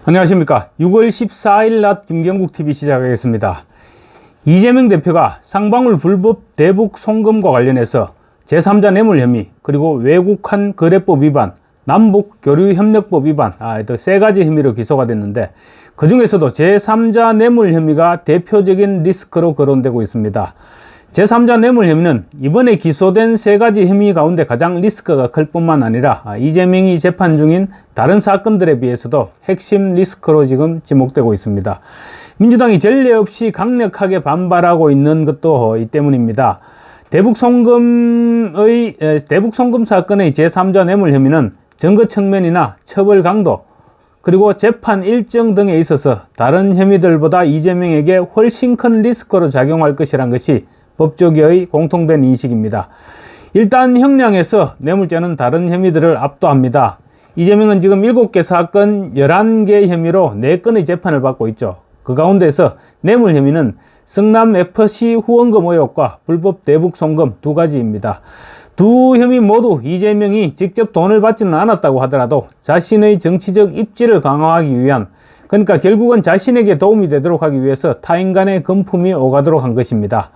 안녕하십니까. 6월 14일 낮 김경국TV 시작하겠습니다. 이재명 대표가 쌍방울 불법 대북 송금과 관련해서 제3자 뇌물 혐의, 그리고 외국환 거래법 위반, 남북 교류 협력법 위반, 세 가지 혐의로 기소가 됐는데, 그 중에서도 제3자 뇌물 혐의가 대표적인 리스크로 거론되고 있습니다. 제3자 뇌물 혐의는 이번에 기소된 세 가지 혐의 가운데 가장 리스크가 클 뿐만 아니라 이재명이 재판 중인 다른 사건들에 비해서도 핵심 리스크로 지금 지목되고 있습니다. 민주당이 전례 없이 강력하게 반발하고 있는 것도 이 때문입니다. 대북 송금 사건의 제3자 뇌물 혐의는 증거 측면이나 처벌 강도, 그리고 재판 일정 등에 있어서 다른 혐의들보다 이재명에게 훨씬 큰 리스크로 작용할 것이란 것이 법조계의 공통된 인식입니다. 일단 형량에서 뇌물죄는 다른 혐의들을 압도합니다. 이재명은 지금 7개 사건 11개 혐의로 4건의 재판을 받고 있죠. 그 가운데서 뇌물 혐의는 성남FC 후원금 의혹과 불법 대북 송금 두 가지입니다. 두 혐의 모두 이재명이 직접 돈을 받지는 않았다고 하더라도 자신의 정치적 입지를 강화하기 위한, 그러니까 결국은 자신에게 도움이 되도록 하기 위해서 타인 간의 금품이 오가도록 한 것입니다.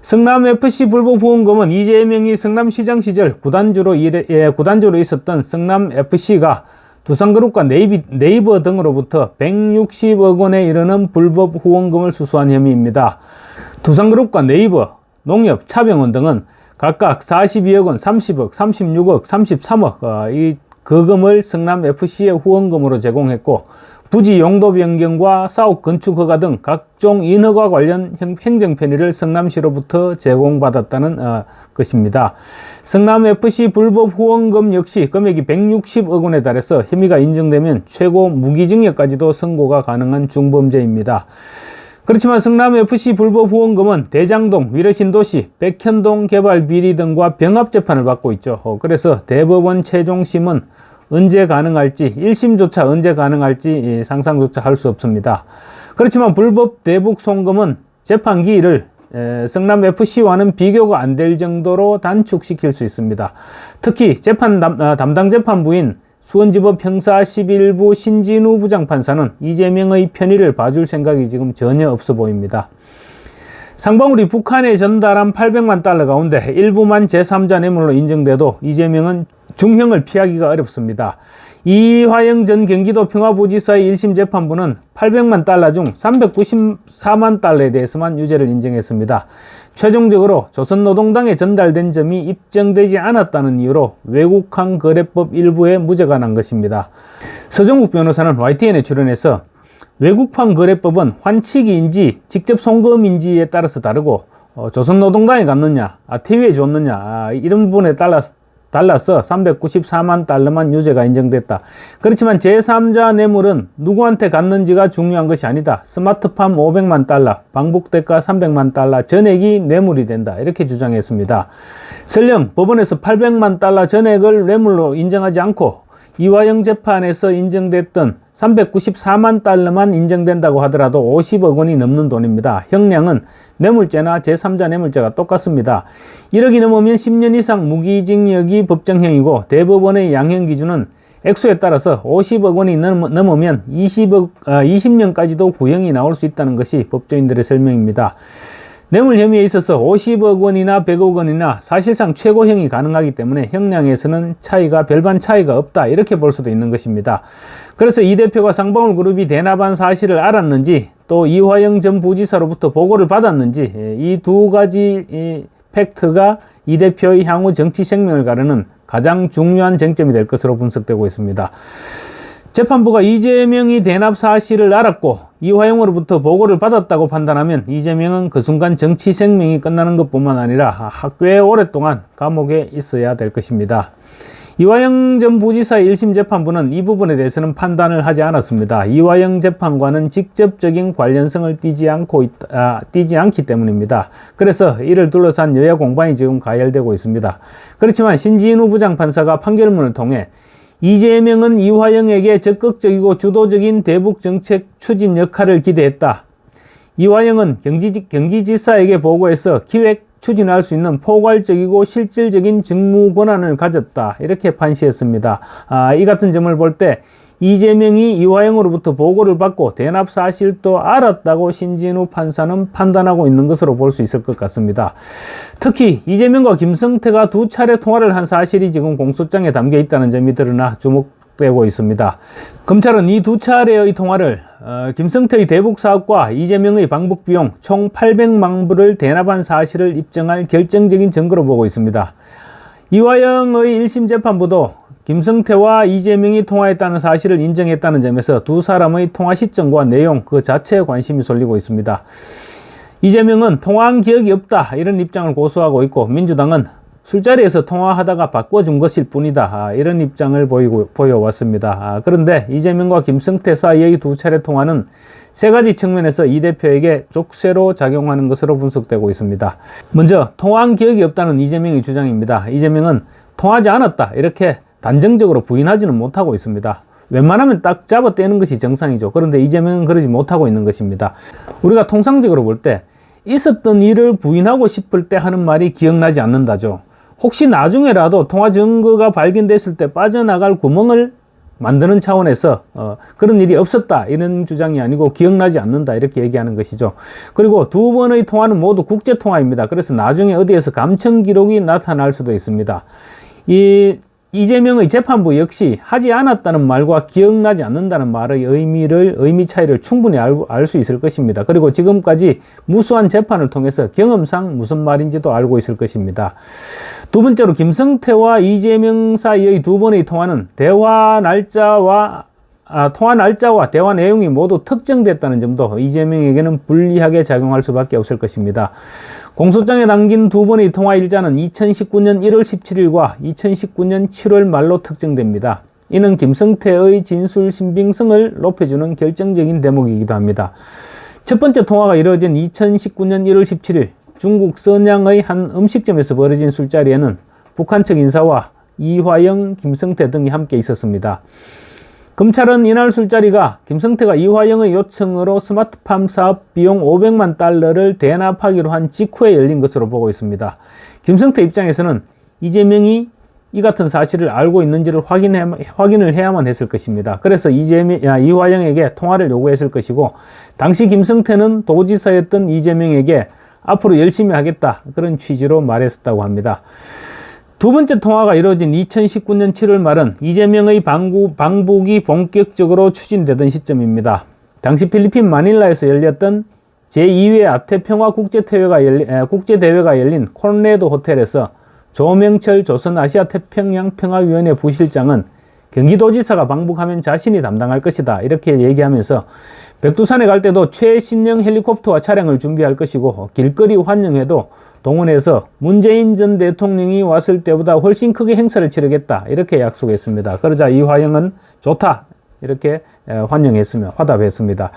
성남FC 불법 후원금은 이재명이 성남시장 시절 구단주로 있었던 성남FC가 두산그룹과 네이버 등으로부터 160억 원에 이르는 불법 후원금을 수수한 혐의입니다. 두산그룹과 네이버, 농협, 차병원 등은 각각 42억 원, 30억, 36억, 33억 이 거금을 성남FC의 후원금으로 제공했고, 부지 용도 변경과 사업 건축 허가 등 각종 인허가 관련 행정 편의를 성남시로부터 제공받았다는 것입니다. 성남FC 불법 후원금 역시 금액이 160억 원에 달해서 혐의가 인정되면 최고 무기징역까지도 선고가 가능한 중범죄입니다. 그렇지만 성남FC 불법 후원금은 대장동, 위례신도시, 백현동 개발 비리 등과 병합재판을 받고 있죠. 그래서 대법원 최종심은 언제 가능할지, 1심조차 언제 가능할지 상상조차 할 수 없습니다. 그렇지만 불법 대북 송금은 재판 기일을 성남FC와는 비교가 안 될 정도로 단축시킬 수 있습니다. 특히 담당 재판부인 수원지법 형사 11부 신진우 부장판사는 이재명의 편의를 봐줄 생각이 지금 전혀 없어 보입니다. 쌍방울이 북한에 전달한 800만 달러 가운데 일부만 제3자 뇌물로 인정돼도 이재명은 중형을 피하기가 어렵습니다. 이화영 전 경기도 평화부지사의 1심 재판부는 800만 달러 중 394만 달러에 대해서만 유죄를 인정했습니다. 최종적으로 조선노동당에 전달된 점이 입증되지 않았다는 이유로 외국환 거래법 일부에 무죄가 난 것입니다. 서정욱 변호사는 YTN에 출연해서 외국환 거래법은 환치기인지 직접 송금인지에 따라서 다르고 조선노동당에 갔느냐, 태위에 줬느냐 이런 부분에 달라서 394만 달러만 유죄가 인정됐다. 그렇지만 제3자 뇌물은 누구한테 갔는지가 중요한 것이 아니다. 스마트팜 500만 달러, 방북대가 300만 달러 전액이 뇌물이 된다. 이렇게 주장했습니다. 설령 법원에서 800만 달러 전액을 뇌물로 인정하지 않고 이화영 재판에서 인정됐던 394만 달러만 인정된다고 하더라도 50억 원이 넘는 돈입니다. 형량은 뇌물죄나 제3자 뇌물죄가 똑같습니다. 1억이 넘으면 10년 이상 무기징역이 법정형이고, 대법원의 양형 기준은 액수에 따라서 50억 원이 넘으면 20년까지도 구형이 나올 수 있다는 것이 법조인들의 설명입니다. 뇌물 혐의에 있어서 50억 원이나 100억 원이나 사실상 최고형이 가능하기 때문에 형량에서는 별반 차이가 없다, 이렇게 볼 수도 있는 것입니다. 그래서 이 대표가 쌍방울 그룹이 대납한 사실을 알았는지, 또 이화영 전 부지사로부터 보고를 받았는지, 이 두 가지 팩트가 이 대표의 향후 정치 생명을 가르는 가장 중요한 쟁점이 될 것으로 분석되고 있습니다. 재판부가 이재명이 대납 사실을 알았고 이화영으로부터 보고를 받았다고 판단하면 이재명은 그 순간 정치 생명이 끝나는 것뿐만 아니라 꽤 오랫동안 감옥에 있어야 될 것입니다. 이화영 전 부지사의 1심 재판부는 이 부분에 대해서는 판단을 하지 않았습니다. 이화영 재판과는 직접적인 관련성을 띠지 않기 때문입니다. 그래서 이를 둘러싼 여야 공방이 지금 가열되고 있습니다. 그렇지만 신진우 부장판사가 판결문을 통해 이재명은 이화영에게 적극적이고 주도적인 대북 정책 추진 역할을 기대했다. 이화영은 경기지사에게 보고해서 기획 추진할 수 있는 포괄적이고 실질적인 직무 권한을 가졌다. 이렇게 판시했습니다. 이 같은 점을 볼 때 이재명이 이화영으로부터 보고를 받고 대납 사실도 알았다고 신진우 판사는 판단하고 있는 것으로 볼 수 있을 것 같습니다. 특히 이재명과 김성태가 두 차례 통화를 한 사실이 지금 공소장에 담겨 있다는 점이 드러나 주목되고 있습니다. 검찰은 이 두 차례의 통화를 김성태의 대북 사업과 이재명의 방북 비용 총 800만 불을 대납한 사실을 입증할 결정적인 증거로 보고 있습니다. 이화영의 1심 재판부도 김성태와 이재명이 통화했다는 사실을 인정했다는 점에서 두 사람의 통화 시점과 내용 그 자체에 관심이 쏠리고 있습니다. 이재명은 통화한 기억이 없다 이런 입장을 고수하고 있고, 민주당은 술자리에서 통화하다가 바꿔준 것일 뿐이다 이런 입장을 보여왔습니다. 그런데 이재명과 김성태 사이의 두 차례 통화는 세 가지 측면에서 이 대표에게 족쇄로 작용하는 것으로 분석되고 있습니다. 먼저 통화한 기억이 없다는 이재명의 주장입니다. 이재명은 통화하지 않았다 이렇게 단정적으로 부인하지는 못하고 있습니다. 웬만하면 딱 잡아 떼는 것이 정상이죠. 그런데 이재명은 그러지 못하고 있는 것입니다. 우리가 통상적으로 볼 때 있었던 일을 부인하고 싶을 때 하는 말이 기억나지 않는다죠. 혹시 나중에라도 통화 증거가 발견됐을 때 빠져나갈 구멍을 만드는 차원에서 그런 일이 없었다 이런 주장이 아니고 기억나지 않는다 이렇게 얘기하는 것이죠. 그리고 두 번의 통화는 모두 국제통화입니다. 그래서 나중에 어디에서 감청 기록이 나타날 수도 있습니다. 이재명의 재판부 역시 하지 않았다는 말과 기억나지 않는다는 말의 의미 차이를 충분히 알 수 있을 것입니다. 그리고 지금까지 무수한 재판을 통해서 경험상 무슨 말인지도 알고 있을 것입니다. 두 번째로 김성태와 이재명 사이의 두 번의 통화는 통화 날짜와 대화 내용이 모두 특정됐다는 점도 이재명에게는 불리하게 작용할 수밖에 없을 것입니다. 공소장에 남긴 두 번의 통화 일자는 2019년 1월 17일과 2019년 7월 말로 특정됩니다. 이는 김성태의 진술 신빙성을 높여주는 결정적인 대목이기도 합니다. 첫 번째 통화가 이루어진 2019년 1월 17일 중국 선양의 한 음식점에서 벌어진 술자리에는 북한 측 인사와 이화영, 김성태 등이 함께 있었습니다. 검찰은 이날 술자리가 김성태가 이화영의 요청으로 스마트팜 사업 비용 500만 달러를 대납하기로 한 직후에 열린 것으로 보고 있습니다. 김성태 입장에서는 이재명이 이 같은 사실을 알고 있는지를 확인을 해야만 했을 것입니다. 그래서 이화영에게 통화를 요구했을 것이고, 당시 김성태는 도지사였던 이재명에게 앞으로 열심히 하겠다 그런 취지로 말했었다고 합니다. 두 번째 통화가 이루어진 2019년 7월 말은 이재명의 방북이 본격적으로 추진되던 시점입니다. 당시 필리핀 마닐라에서 열렸던 제2회 아태평화 국제대회가 열린 콘레도 호텔에서 조명철 조선아시아태평양 평화위원회 부실장은 경기도지사가 방북하면 자신이 담당할 것이다 이렇게 얘기하면서 백두산에 갈 때도 최신형 헬리콥터와 차량을 준비할 것이고, 길거리 환영회도 동원해서 문재인 전 대통령이 왔을 때보다 훨씬 크게 행사를 치르겠다 이렇게 약속했습니다. 그러자 이화영은 좋다 이렇게 화답했습니다.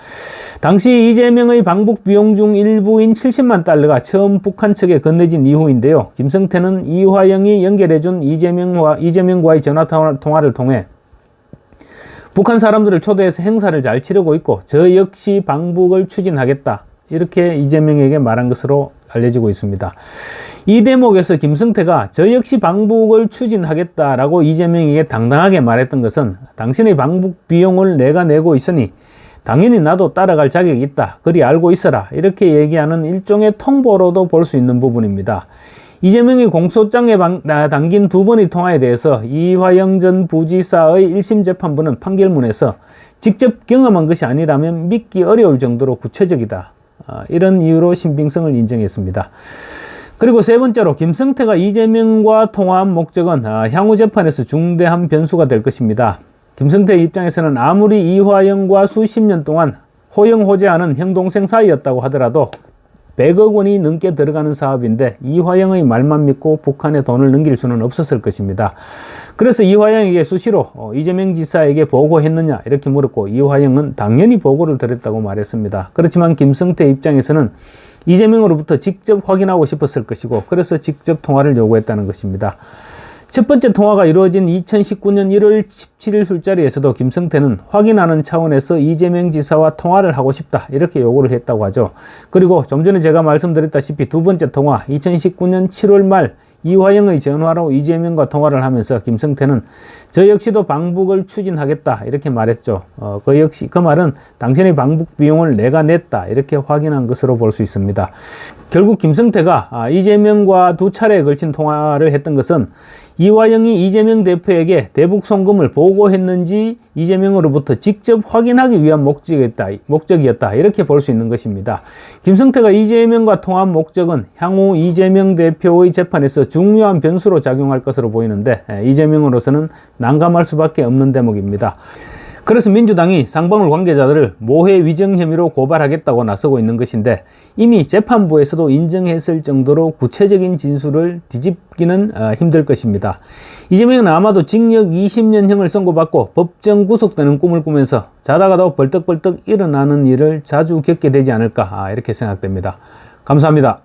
당시 이재명의 방북 비용 중 일부인 70만 달러가 처음 북한 측에 건네진 이후인데요. 김성태는 이화영이 연결해준 이재명과의 전화 통화를 통해 북한 사람들을 초대해서 행사를 잘 치르고 있고 저 역시 방북을 추진하겠다 이렇게 이재명에게 말한 것으로 알려지고 있습니다. 이 대목에서 김성태가 저 역시 방북을 추진하겠다라고 이재명에게 당당하게 말했던 것은 당신의 방북 비용을 내가 내고 있으니 당연히 나도 따라갈 자격이 있다. 그리 알고 있어라. 이렇게 얘기하는 일종의 통보로도 볼 수 있는 부분입니다. 이재명이 공소장에 담긴 두 번의 통화에 대해서 이화영 전 부지사의 1심 재판부는 판결문에서 직접 경험한 것이 아니라면 믿기 어려울 정도로 구체적이다. 이런 이유로 신빙성을 인정했습니다. 그리고 세 번째로 김성태가 이재명과 통화한 목적은 향후 재판에서 중대한 변수가 될 것입니다. 김성태 입장에서는 아무리 이화영과 수십 년 동안 호영호재하는 형동생 사이였다고 하더라도 100억 원이 넘게 들어가는 사업인데 이화영의 말만 믿고 북한에 돈을 넘길 수는 없었을 것입니다. 그래서 이화영에게 수시로 이재명 지사에게 보고했느냐 이렇게 물었고, 이화영은 당연히 보고를 드렸다고 말했습니다. 그렇지만 김성태 입장에서는 이재명으로부터 직접 확인하고 싶었을 것이고, 그래서 직접 통화를 요구했다는 것입니다. 첫 번째 통화가 이루어진 2019년 1월 17일 술자리에서도 김성태는 확인하는 차원에서 이재명 지사와 통화를 하고 싶다 이렇게 요구를 했다고 하죠. 그리고 좀 전에 제가 말씀드렸다시피 두 번째 통화 2019년 7월 말 이화영의 전화로 이재명과 통화를 하면서 김성태는 저 역시도 방북을 추진하겠다 이렇게 말했죠. 그 말은 당신의 방북 비용을 내가 냈다 이렇게 확인한 것으로 볼 수 있습니다. 결국 김성태가 이재명과 두 차례에 걸친 통화를 했던 것은 이화영이 이재명 대표에게 대북 송금을 보고했는지 이재명으로부터 직접 확인하기 위한 목적이었다 이렇게 볼 수 있는 것입니다. 김성태가 이재명과 통화한 목적은 향후 이재명 대표의 재판에서 중요한 변수로 작용할 것으로 보이는데 이재명으로서는 난감할 수밖에 없는 대목입니다. 그래서 민주당이 쌍방울 관계자들을 모해 위정 혐의로 고발하겠다고 나서고 있는 것인데 이미 재판부에서도 인정했을 정도로 구체적인 진술을 뒤집기는 힘들 것입니다. 이재명은 아마도 징역 20년형을 선고받고 법정 구속되는 꿈을 꾸면서 자다가도 벌떡벌떡 일어나는 일을 자주 겪게 되지 않을까 이렇게 생각됩니다. 감사합니다.